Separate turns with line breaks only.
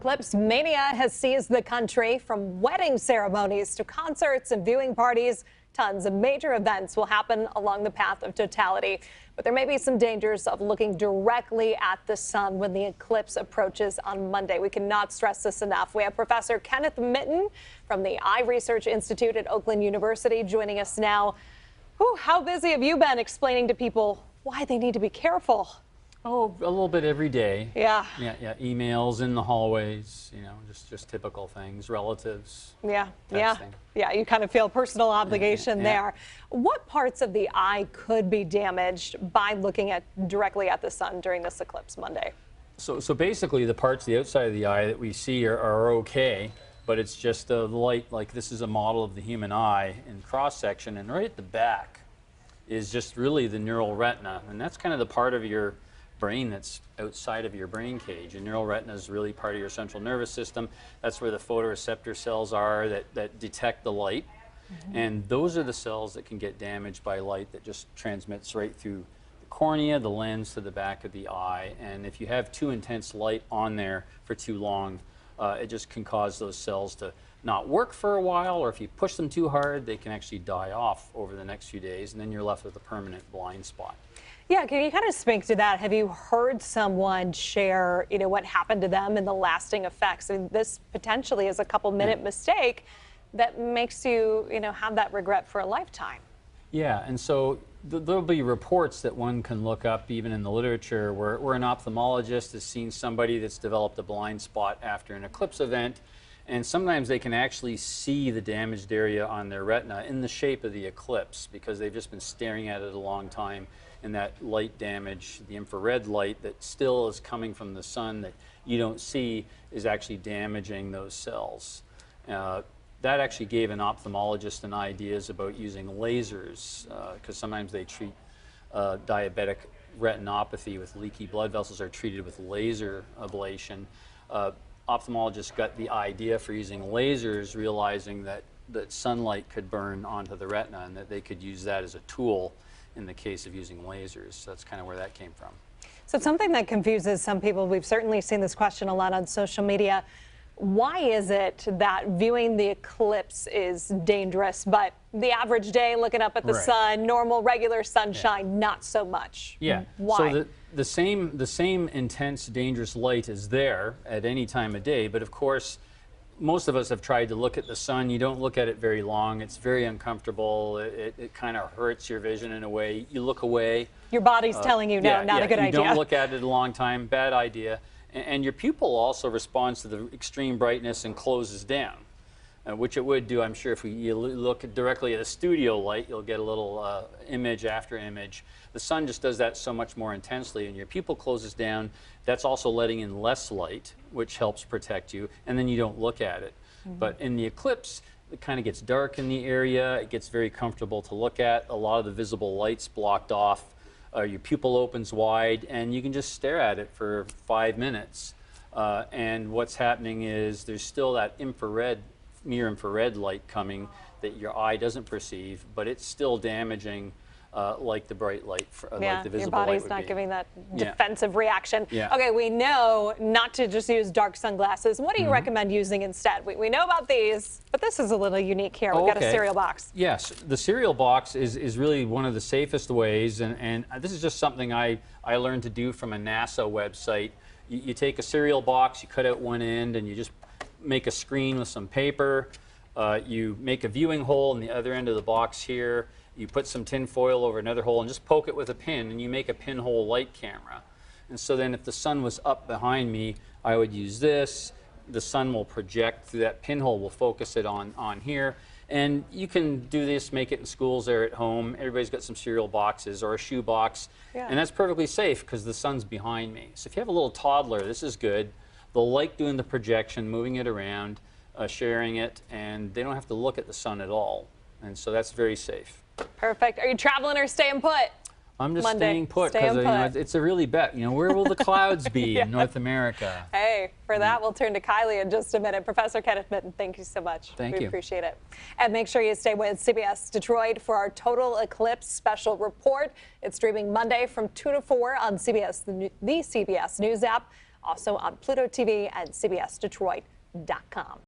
Eclipse mania has seized the country. From wedding ceremonies to concerts and viewing parties, tons of major events will happen along the path of totality. But there may be some dangers of looking directly at the sun when the eclipse approaches on Monday. We cannot stress this enough. We have Professor Kenneth Mitton from the Eye Research Institute at Oakland University joining us now. Whew, how busy have you been explaining to people why they need to be careful?
Oh, a little bit every day.
Yeah.
Yeah. Emails in the hallways, just typical things, relatives.
Yeah.
Texting.
Yeah. You kind of feel personal obligation
Yeah.
there. What parts of the eye could be damaged by looking directly at the sun during this eclipse Monday?
So basically, the parts, the outside of the eye that we see are okay, but it's just the light. Like this is a model of the human eye in cross section, and right at the back is just really the neural retina, and that's kind of the part of your brain that's outside of your brain cage. And neural retina is really part of your central nervous system. That's where the photoreceptor cells are that detect the light. And those are the cells that can get damaged by light that just transmits right through the cornea, the lens, to the back of the eye. And if you have too intense light on there for too long, it just can cause those cells to not work for a while, or if you push them too hard, they can actually die off over the next few days, and then you're left with a permanent blind spot.
Yeah, can you kind of speak to that? Have you heard someone share, what happened to them and the lasting effects? I mean, this potentially is a couple-minute mistake that makes you, have that regret for a lifetime.
Yeah, and so there'll be reports that one can look up, even in the literature, where an ophthalmologist has seen somebody that's developed a blind spot after an eclipse event, and sometimes they can actually see the damaged area on their retina in the shape of the eclipse because they've just been staring at it a long time. And that light damage, the infrared light that still is coming from the sun that you don't see, is actually damaging those cells. That actually gave an ophthalmologist an ideas about using lasers, because sometimes they treat diabetic retinopathy with leaky blood vessels are treated with laser ablation. Ophthalmologists got the idea for using lasers, realizing that sunlight could burn onto the retina and that they could use that as a tool in the case of using lasers. So that's kind of where that came from.
So something that confuses some people, we've certainly seen this question a lot on social media. Why is it that viewing the eclipse is dangerous, but the average day looking up at the sun, normal, regular sunshine, not so much?
Yeah.
Why?
So the same intense, dangerous light is there at any time of day, but of course, most of us have tried to look at the sun. You don't look at it very long. It's very uncomfortable. It kind of hurts your vision in a way. You look away.
Your body's telling you, no, not a good idea.
You don't look at it a long time. Bad idea. And your pupil also responds to the extreme brightness and closes down, which it would do, I'm sure, if you look directly at a studio light, you'll get a little image after image. The sun just does that so much more intensely, and your pupil closes down. That's also letting in less light, which helps protect you, and then you don't look at it. But in the eclipse, it kind of gets dark in the area. It gets very comfortable to look at. A lot of the visible light's blocked off. Your pupil opens wide, and you can just stare at it for 5 minutes. And what's happening is there's still that near infrared light coming that your eye doesn't perceive, but it's still damaging like the bright light, like the visible light would be.
Your body's not giving that defensive reaction.
Yeah.
Okay, we know not to just use dark sunglasses. What do you recommend using instead? We know about these, but this is a little unique here. We've got a cereal box.
Yes, the cereal box is really one of the safest ways, and this is just something I learned to do from a NASA website. You take a cereal box, you cut out one end, and you just make a screen with some paper. You make a viewing hole in the other end of the box here. You put some tin foil over another hole and just poke it with a pin, and you make a pinhole light camera. And so then if the sun was up behind me, I would use this. The sun will project through that pinhole. We'll focus it on here. And you can do this, make it in schools or at home. Everybody's got some cereal boxes or a shoe box. And that's perfectly safe because the sun's behind me. So if you have a little toddler, this is good. They'll like doing the projection, moving it around, sharing it, and they don't have to look at the sun at all. And so that's very safe.
Perfect. Are you traveling or staying put?
I'm just staying put because it's a really bet. Where will the clouds be in North America?
Hey, for that, we'll turn to Kylie in just a minute. Professor Kenneth Mitton, thank you so much.
Thank you.
We appreciate it. And make sure you stay with CBS Detroit for our total eclipse special report. It's streaming Monday from 2 to 4 on CBS, the CBS News app. also on Pluto TV and CBSDetroit.com.